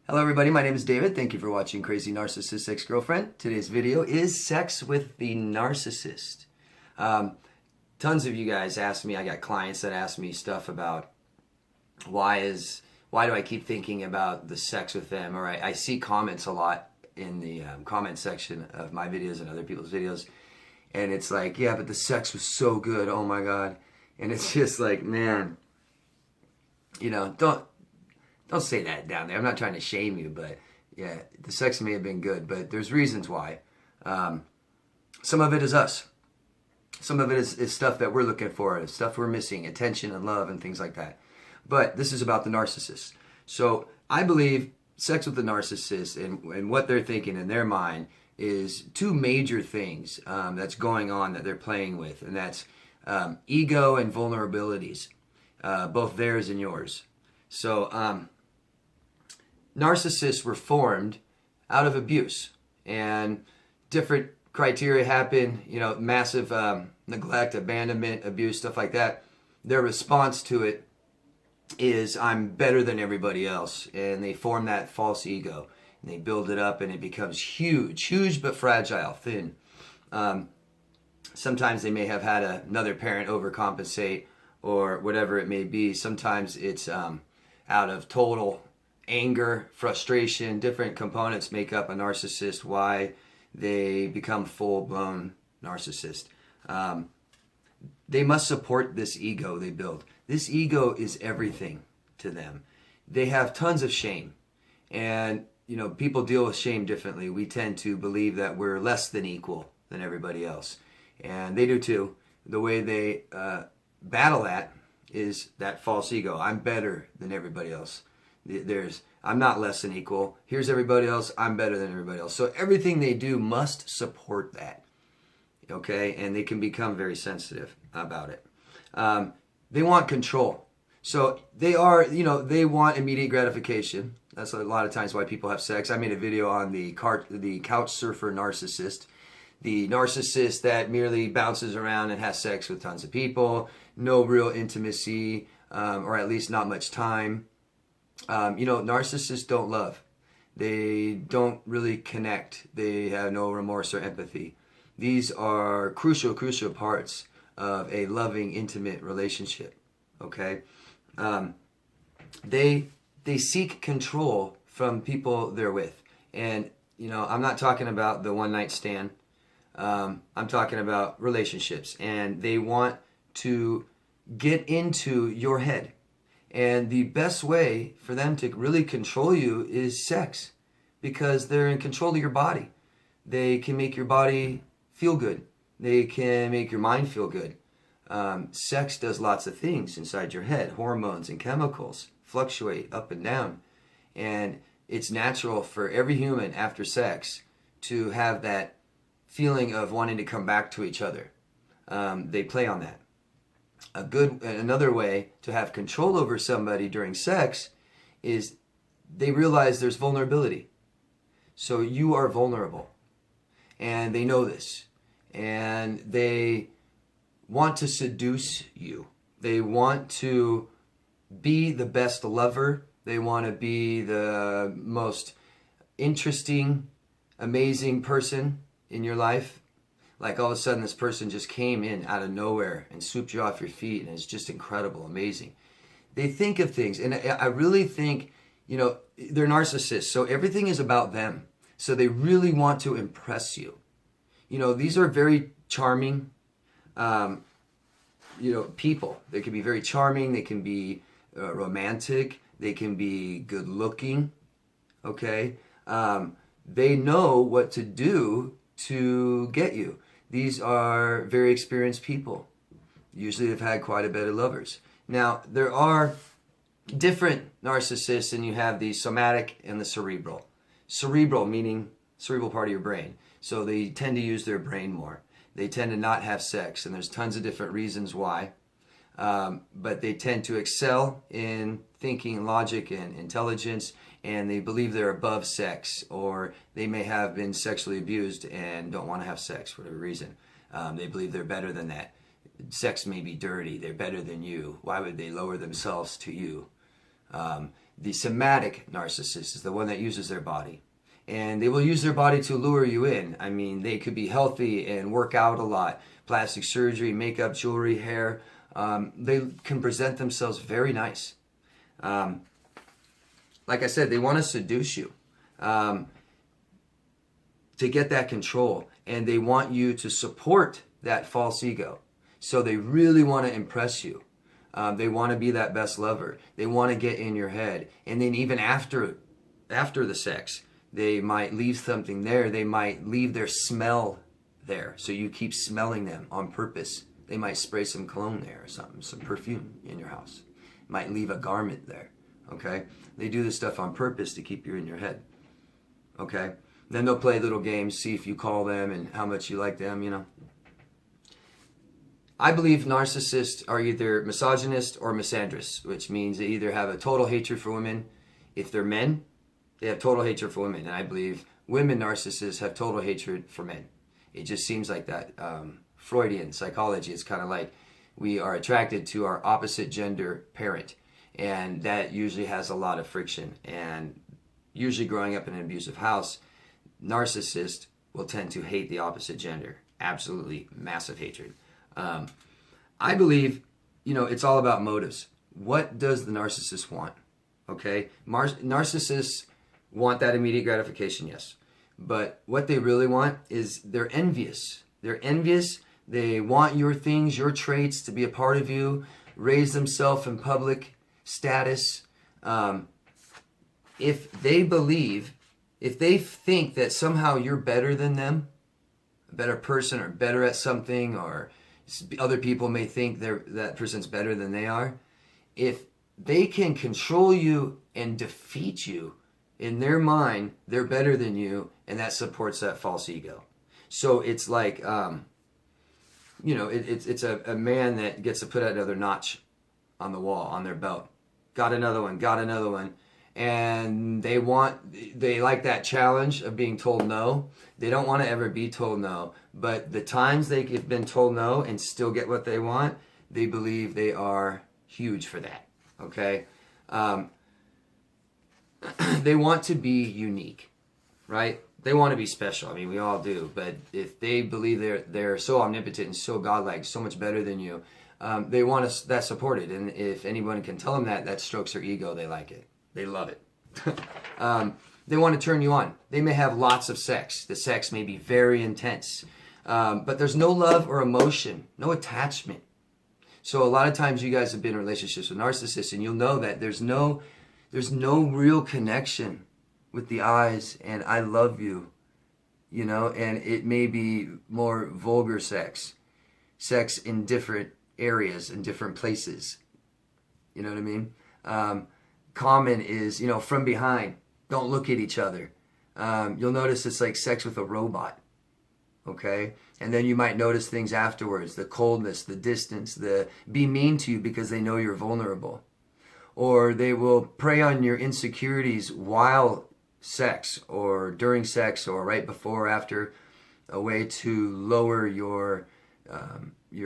Hello everybody, my name is David. Thank you for watching Crazy Narcissist Ex-Girlfriend. Today's video is Sex with the Narcissist. Tons of you guys ask me, I got clients that ask me stuff about why do I keep thinking about the sex with them, or I see comments a lot in the comment section of my videos and other people's videos, and it's like, yeah, but the sex was so good, oh my god. And it's just like, man, you know, don't say that down there. I'm not trying to shame you, but yeah, the sex may have been good, but there's reasons why. Some of it is us. Some of it is stuff that we're looking for, stuff we're missing, attention and love and things like that. But this is about the narcissist. So I believe sex with the narcissist and what they're thinking in their mind is two major things that's going on that they're playing with, and that's ego and vulnerabilities, both theirs and yours. So narcissists were formed out of abuse, and different criteria happen, you know, massive neglect, abandonment, abuse, stuff like that. Their response to it is, I'm better than everybody else, and they form that false ego, and they build it up, and it becomes huge but fragile, thin. Sometimes they may have had another parent overcompensate or whatever it may be. Sometimes it's out of total anger, frustration. Different components make up a narcissist, why they become full-blown narcissist. They must support this ego they build. This ego is everything to them. They have tons of shame, and you know, people deal with shame differently. We tend to believe that we're less than equal than everybody else, and they do too. The way they battle that is that false ego. I'm better than everybody else. I'm not less than equal. Here's everybody else. I'm better than everybody else. So everything they do must support that. Okay? And they can become very sensitive about it. They want control. So they they want immediate gratification. That's a lot of times why people have sex. I made a video on the couch surfer narcissist. The narcissist that merely bounces around and has sex with tons of people. No real intimacy, or at least not much time. Narcissists don't love. They don't really connect. They have no remorse or empathy. These are crucial parts of a loving, intimate relationship. Okay? They seek control from people they're with. And, you know, I'm not talking about the one-night stand. I'm talking about relationships. And they want to get into your head. And the best way for them to really control you is sex, because they're in control of your body. They can make your body feel good. They can make your mind feel good. Sex does lots of things inside your head. Hormones and chemicals fluctuate up and down. And it's natural for every human after sex to have that feeling of wanting to come back to each other. They play on that. Another way to have control over somebody during sex is they realize there's vulnerability. So you are vulnerable, and they know this, and they want to seduce you. They want to be the best lover. They want to be the most interesting, amazing person in your life. Like all of a sudden this person just came in out of nowhere and swooped you off your feet, and it's just incredible, amazing. They think of things, and I really think, you know, they're narcissists, so everything is about them. So they really want to impress you. You know, these are very charming, people. They can be very charming, they can be romantic, they can be good looking, okay? They know what to do to get you. These are very experienced people. Usually they've had quite a bit of lovers. Now, there are different narcissists, and you have the somatic and the cerebral. Cerebral meaning cerebral part of your brain. So they tend to use their brain more. They tend to not have sex, and there's tons of different reasons why. But they tend to excel in thinking, logic, and intelligence, and they believe they're above sex, or they may have been sexually abused and don't want to have sex for whatever reason. They believe they're better than that. Sex may be dirty. They're better than you. Why would they lower themselves to you? The somatic narcissist is the one that uses their body. And they will use their body to lure you in. I mean, they could be healthy and work out a lot. Plastic surgery, makeup, jewelry, hair. They can present themselves very nice. Like I said, they want to seduce you to get that control. And they want you to support that false ego. So they really want to impress you. They want to be that best lover. They want to get in your head. And then even after the sex, they might leave something there. They might leave their smell there. So you keep smelling them on purpose. They might spray some cologne there or something, some perfume in your house. Might leave a garment there. Okay? They do this stuff on purpose to keep you in your head. Okay? Then they'll play little games, see if you call them and how much you like them, you know. I believe narcissists are either misogynist or misandrous, which means they either have a total hatred for women. If they're men, they have total hatred for women. And I believe women narcissists have total hatred for men. It just seems like that. Freudian psychology, it's kind of like we are attracted to our opposite gender parent. And that usually has a lot of friction. And usually growing up in an abusive house, narcissists will tend to hate the opposite gender. Absolutely massive hatred. I believe, it's all about motives. What does the narcissist want? Okay? Narcissists want that immediate gratification, yes. But what they really want is they're envious. They're envious. They want your things, your traits to be a part of you, raise themselves in public status. If they think that somehow you're better than them, a better person or better at something, or other people may think that person's better than they are. If they can control you and defeat you, in their mind, they're better than you, and that supports that false ego. So it's like, it's a man that gets to put another notch on the wall, on their belt. Got another one. And they like that challenge of being told no. They don't want to ever be told no. But the times they've been told no and still get what they want, they believe they are huge for that. Okay? They want to be unique, right? They want to be special. I mean, we all do. But if they believe they're so omnipotent and so godlike, so much better than you, they want that supported. And if anyone can tell them that strokes their ego, they like it. They love it. They want to turn you on. They may have lots of sex. The sex may be very intense. But there's no love or emotion, no attachment. So a lot of times you guys have been in relationships with narcissists, and you'll know that there's no real connection with the eyes and I love you, and it may be more vulgar sex in different areas, in different places. You know what I mean? Common is, from behind. Don't look at each other. You'll notice it's like sex with a robot. Okay? And then you might notice things afterwards. The coldness, the distance, the be mean to you because they know you're vulnerable. Or they will prey on your insecurities while sex or during sex or right before or after, a way to lower your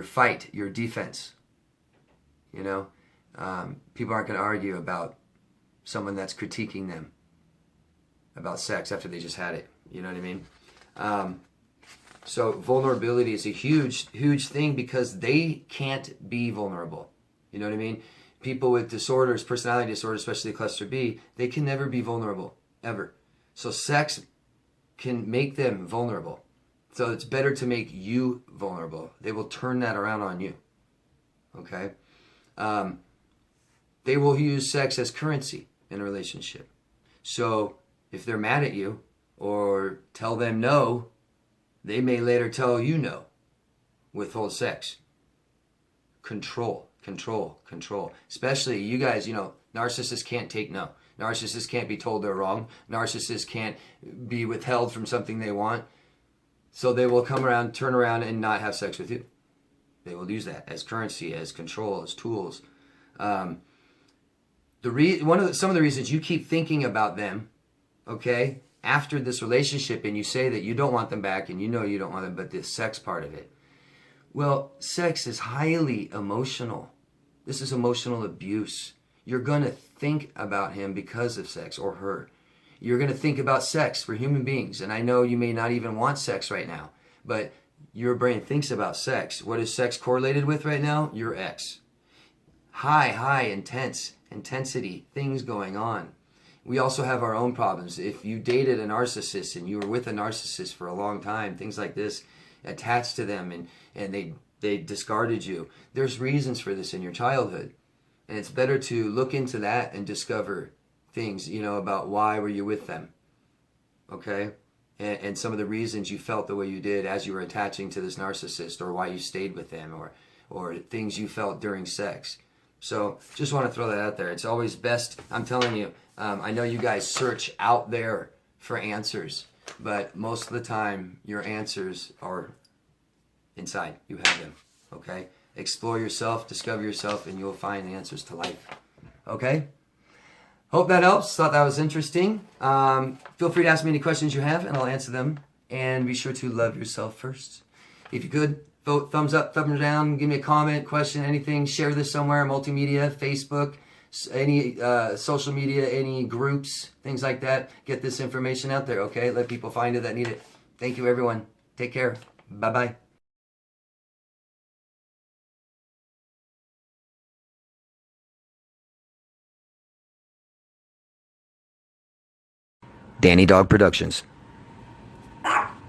fight, your defense. People aren't going to argue about someone that's critiquing them about sex after they just had it. You know what I mean? So vulnerability is a huge, huge thing because they can't be vulnerable. You know what I mean? People with disorders, personality disorders, especially cluster B, they can never be vulnerable, ever. So sex can make them vulnerable. So it's better to make you vulnerable. They will turn that around on you. Okay? They will use sex as currency in a relationship. So if they're mad at you or tell them no, they may later tell you no. Withhold sex. Control. Especially you guys, narcissists can't take no. Narcissists can't be told they're wrong. Narcissists can't be withheld from something they want. So they will come around, turn around, and not have sex with you. They will use that as currency, as control, as tools. Some of the reasons you keep thinking about them, okay, after this relationship, and you say that you don't want them back, and you know you don't want them, but the sex part of it. Well, sex is highly emotional. This is emotional abuse. You're going to think about him because of sex, or her. You're going to think about sex for human beings. And I know you may not even want sex right now, but your brain thinks about sex. What is sex correlated with right now? Your ex. High, intensity, things going on. We also have our own problems. If you dated a narcissist and you were with a narcissist for a long time, things like this, attached to them, and they discarded you. There's reasons for this in your childhood. And it's better to look into that and discover things, about why were you with them. Okay? And some of the reasons you felt the way you did as you were attaching to this narcissist, or why you stayed with them, or things you felt during sex. So just want to throw that out there. It's always best, I'm telling you, I know you guys search out there for answers, but most of the time your answers are inside. You have them, okay? Explore yourself, discover yourself, and you'll find the answers to life, okay? Hope that helps. Thought that was interesting. Feel free to ask me any questions you have, and I'll answer them. And be sure to love yourself first. If you could, vote thumbs up, thumbs down, give me a comment, question, anything. Share this somewhere, multimedia, Facebook, any social media, any groups, things like that. Get this information out there, okay? Let people find it that need it. Thank you, everyone. Take care. Bye-bye. Danny Dog Productions.